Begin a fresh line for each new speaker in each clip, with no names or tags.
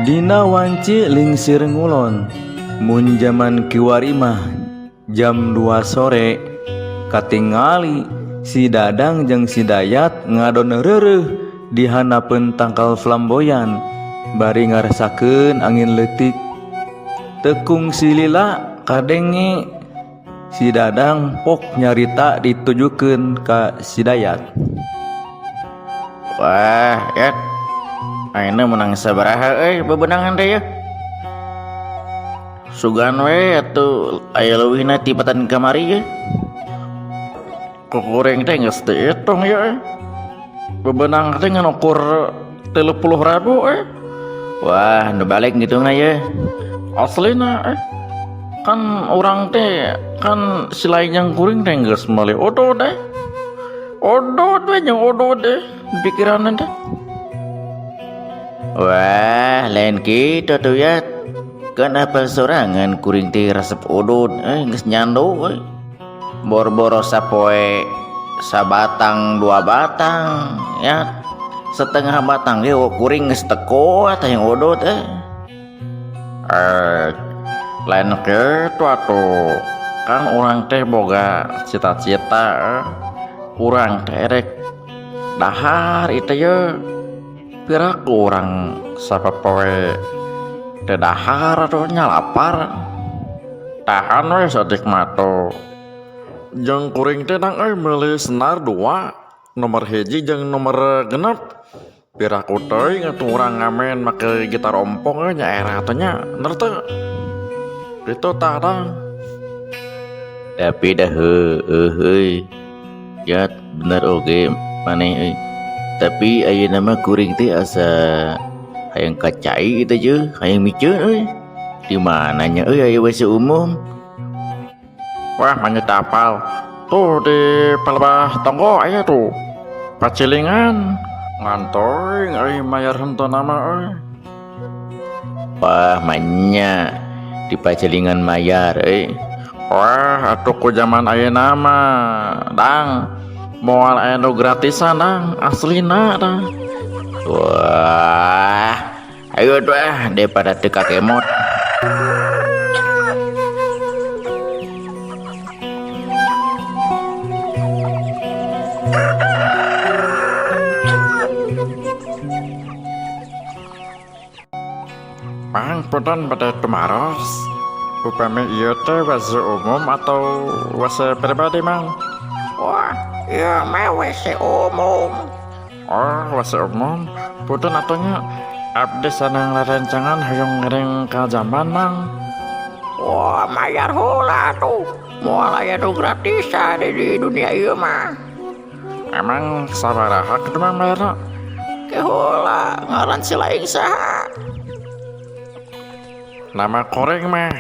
Dina wanci lingsir ngulon mun jaman kiwari mah jam 2 sore katingali si Dadang jeung si Dayat ngadon reureuh di hanapeun tangkal flamboyan bari ngarasakeun angin leutik. Tekung si Lila kadenge si Dadang pok nyarita ditujukeun ka si Dayat.
Wah, Yat, ayeuna menang sabaraha bebenangan teh ya. Sugan we atuh aya leuwihna ti patan kamari ya. Kukureng teh geus teu etong ya. Bebenang teh ngan ukur 30.000 Wah, nu balik ngitungna ya. Aslina kan orang teh kan selain yang kuring teh geus meuli odot deh. Odot we jeung odot deh pikiran teh. Wah, lain kitu tuh ya. Kan apal sorangan kuring teh resep odot geus nyando bor-boro sapoe sabatang 2 batang ya. Setengah batang ge kuring geus teu kuat yang odot lain kitu atuh. Kan urang teh boga cita-cita urang teh rek dahar itu ya. Pirak urang sapoe teh dahar atuh nya lapar. Tahan we sadik mato. Jeung kuring teh nang meuli senar 2, nomor 1 jeung nomor 6. Pirak teuing atuh urang ngamen make gitar ompong nyaerah atuh nya. Bener teu? Itu tadang. Tapi dah heuh ya bener oge maneh tapi ayeuna mah kuring teh asa hayang kacai itu je, hayang miceun di mana nya aya WC umum. Wah, manya tapal. Tuh di palebah tonggo aya tuh. Pacilingan ngantoing mayar hentona mah Wah, manya di pacilingan mayar Wah, atuh ku zaman ayeuna mah dang moal aya nu gratisan dang aslina dang. Wah, ayo tuh daripada teu kakemot. Pang punten pada tumaros. Upami ieu teh WC umum atau WC pribadi, Mang?
Wah, iya mah WC umum.
Oh, WC umum. Punten atunya abdi sanang larancangan hayang ngiring ka jamban, Mang.
Wah, mayar heula tuh. Moal aya nu gratisan di dunia ieu mah.
Emang sabaraha kitu Mang bayarna?
Ke heula ngaran si laing saha?
Nama koreng mah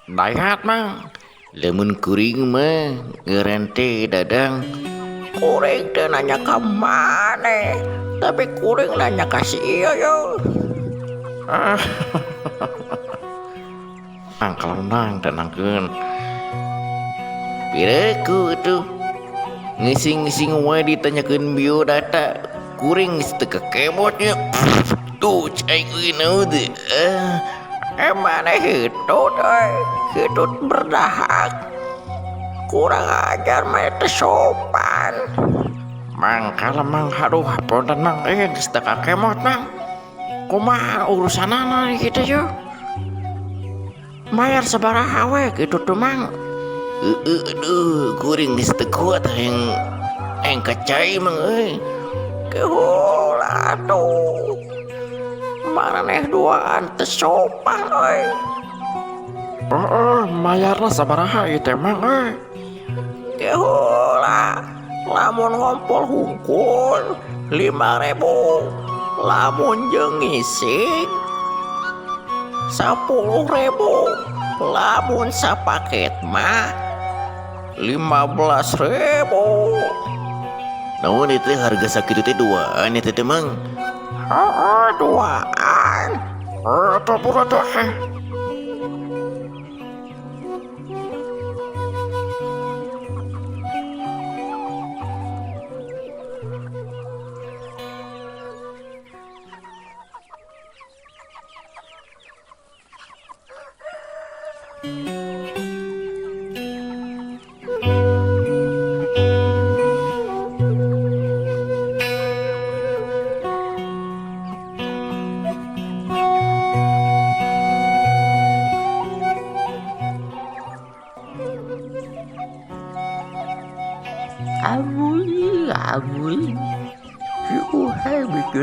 Dayat, Mang.
Lamun kuring mah ngaran teh Dadang.
Kuring teh nanya ka maneh, tapi kuring nanya ka si ieu yo.
Angkel nang tenangkeun.
Piraku tuh ngising-ngising wae ditanyakeun biodata. Kuring geus teu kakemotnya. Tuh cai euy teh.
Maneh hitut hitut berdahak. Kurang ajar mah teh sopan.
Mang kalem Mang, aduh punten Mang, geus teu kakemot Mang. Kumaha urusanana kitu yo?
Mayar sabaraha we kitu tuh Mang?
Aduh, kuring geus teu kuat hayang kacai Mang euy.
Keheula tuh. Maraneh duaan teu sopan euy.
Mayarna sabaraha ieu teh Mang euy?
Keheula lamun ngompol hungkul 5.000, lamun jeung ngising 10.000, lamun sapaket mah 15.000.
Naon itu harga sakitu teh duaan eta teh Mang?
Duaan.
Atuh pura tuh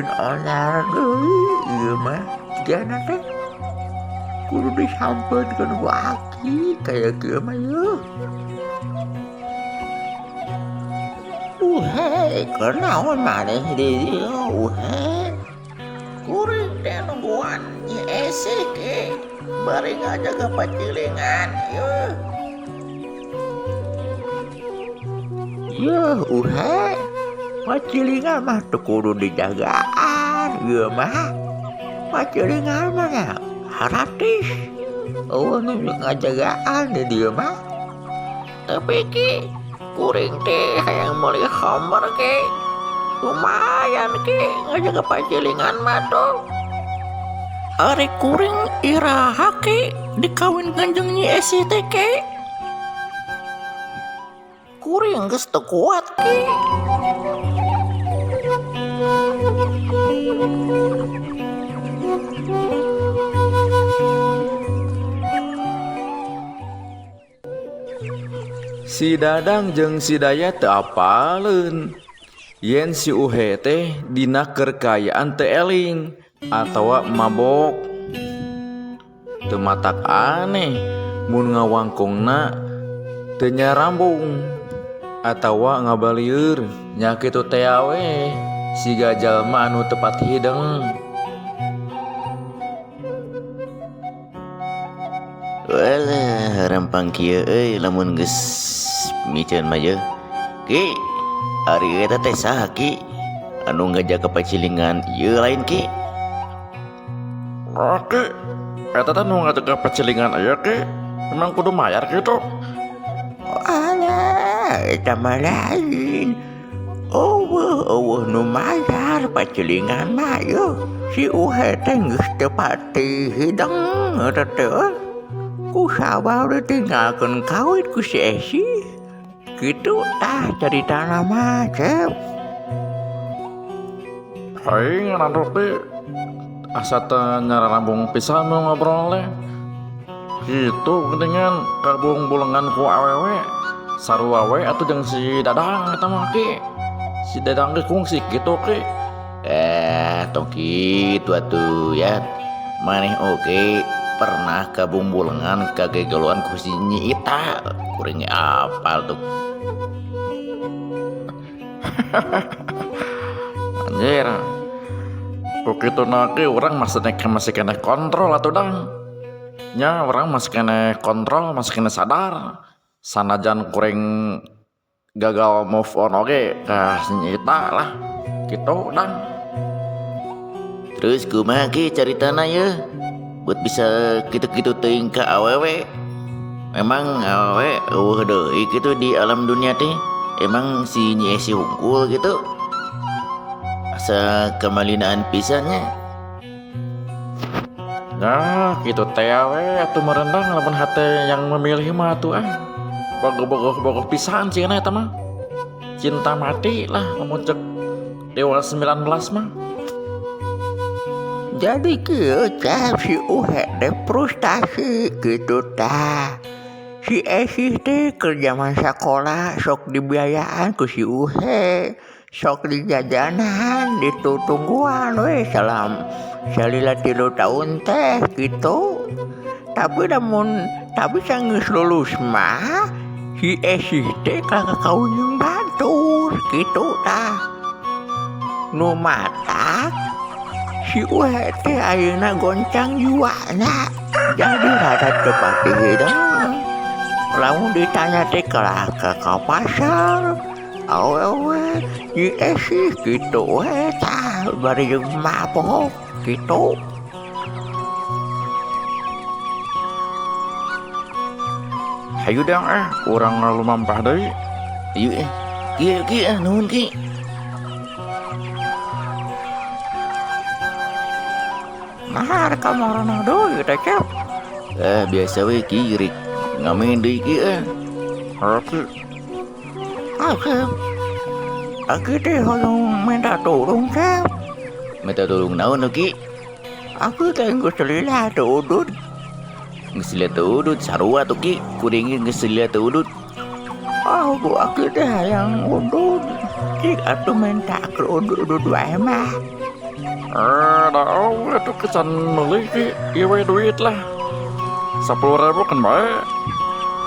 Lain anyar deui ieu mah. Jana teh kudu disampeutkeun ku Aki kaya kieu mah yeuh. Kenaon maneh di dieu kuring teh nungguan Nyi Esi ke bari ngajaga pacilingan yeuh. Pacilingan mah teu kudu dijagaan ieu mah. Pacilingan mah nya gratis. Nu ngajagaan di dieu mah. Tapi ki kuring teh hayang meuli homer ke. Lumayan ke ngajaga pacilingan mah tuh. Ari kuring iraha ke dikawinkeun jeung Nyi Esi teh ke. Kuring geus teu kuat ke.
Si Dadang jeung si Dayat teu apaleun yen si Uhe teh dina kerkayaan teu eling atawa mabok. Teu matak aneh mun ngawangkongna teu nyarambung atawa ngabalieur nya kitu teh we siga jalma anu tepat hideng.
Walah rempang kieu lamun geus miceun mah yeuh. Ki ari eta teh saha ki anu ngajaga pacilingan ieu lain ki?
Ki eta teh nu ngajaga pacilingan aya ki memang kudu mayar kitu.
Alah, eta mah lain. Eueuh nu mayar pacilingan mah yeuh. Si Uhe teh geus teu pati hideng eta teh. Ku sabar ditinggalkeun kawin ku si Esi. Kitu tah caritana mah, Cep.
Aing ngantuk teh asa teh nyararambung pisan nu ngobrol teh. Kitu geuningan kabung bulengan ku awewe sarua we atuh jeung si Dadang eta mah ki. Si Dadang ge kungsi kitu ki.
Tong kitu atuh ya. Maneh oge pernah kabumbulengan kagegeluan ku si Nyi Ita. Kuring apal tuh.
Anjir. Ku kitu ki urang masih kena kontrol atuh Dang. Nya urang masih kena kontrol, masih kena sadar. Sanajan kuring gagal move on oge ka si Nyi Ita lah. Kitu Dang.
Terus kumaha ki caritana yeuh? Buat bisa gitu-gitu teuing ka awewe. Memang awewe eueuh deui gitu di alam dunia teh. Emang si Nyi Esi unggul gitu. Asa kemalinaan pisannya.
Nah, gitu teh we atuh merendang lamun hate yang memilih mah atuh bogoh pisan cina eta mah. Cinta mati lah lamun cek Dewa 19 mah.
Jadi kieu Cep si Uhe teh frustasi gitu tah. Si Esi teh keur zaman sakola sok dibiayaan ku si Uhe, sok dijajanan ditutungguan we salam salila 3 tahun teh gitu. Tapi sanggeus lulus mah si Esi teh kakawin jeung batur gitu tah. Nu matak si Uhe teh ayeuna goncang jiwana. Jadi rada teu pati hideng. Lamun ditanya teh ka pasar, awewe Nyi Esi kitu we tah bari jeung mabok kitu.
Hayu Dang urang lumampah deui.
Ieu ki nuhun ki.
Mahar kamarana deui teh Cep.
Biasa we ki rek ngamen deui ki.
Oke.
Cep. Aki teh hoyong minta tolong Cep.
Minta tolong naon ki?
Aku teh geus lila teu udut.
Geus lila teu udut sarua tuh ki. Kuring geus lila teu udut.
Aku aki teh hayang udut. Cik atuh minta ke udut wae mah.
Dah itu kesan beli ki iwe duit lah 10.000 kan baik.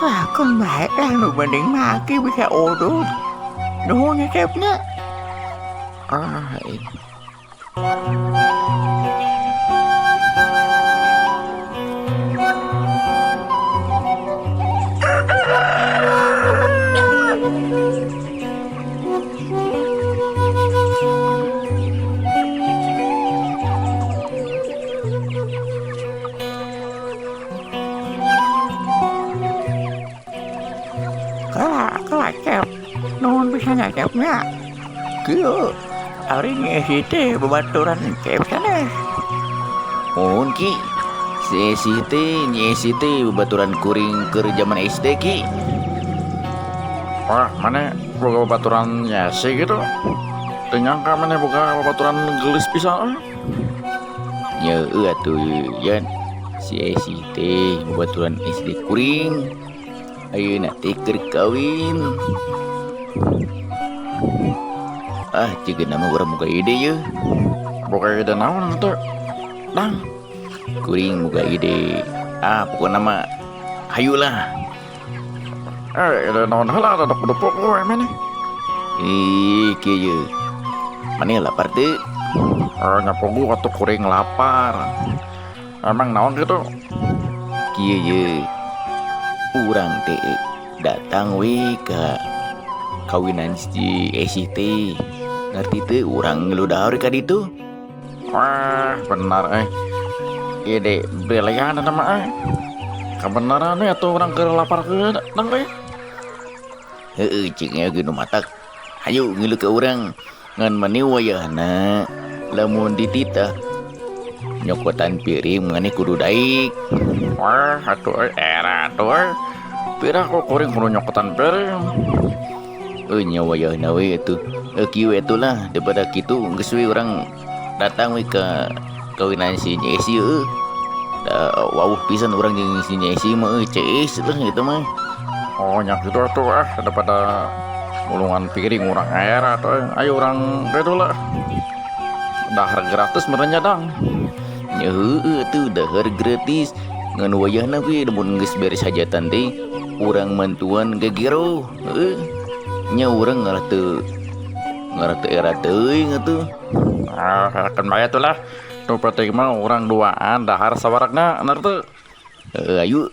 Wah, con baik lah nu banding maki bisa odot. Nu ngekepnya.
Ai.
Kelacep. Nu bisa ngekepnya. Kieu. Ari ngisi teh bebaturan kep sana.
Mohon ki. Nyesi teh bebaturan kuring keur zaman SD ki.
Wah, mana boga babaturan nyasi gitu. Teu nyangka mana boga babaturan gelis pisan.
Ya atuh yan. Si teh bebaturan SD kuring. Ayeuna teh keur kawin. Juga nama orang muka ide ya.
Boga ide naon teu? Dang.
Kuring muka ide. Pokoknya nama hayulah.
Ide naon heula ada depok we mana?
Kieu. Mana lapar teu?
Nyapogu atuh kuring lapar. Emang naon gitu?
Kieu ye. Urang teh datang we ka kawinan si Esi teh. Ngerti teh urang ngeludahar ka ditu.
Wah, benar ide brilian nama kebenaran atuh urang keur lapar ke dang we.
Cing geuno matak. Hayu ngilu ke urang ngan mani wayahna lamun dititah nyokotan piring mangane kudu daik.
Wah, atuh era atuh. Pira kok kuring kudu nyokotan piring.
Nya wayahna we atuh. Kieu atulah daripada kitu geus we urang datang we ka kawinan si Nyesi da wawuh pisan urang jeung si Nyesi mah ceis lah itu mah.
Oh, nyak gitu atuh daripada mulungan piring urang era atuh. Ayo urang kitu lah. Dahar gratis merenya dang.
Ya tuh dahar gratis ngan wayahna we mun geus beres hajatan teh urang mantuan gegero. Nya urang ngalah teu era teuing atuh.
Kan bae atuh lah. Nu penting mah urang duaan dahar sawaragna bener teu?
Ayo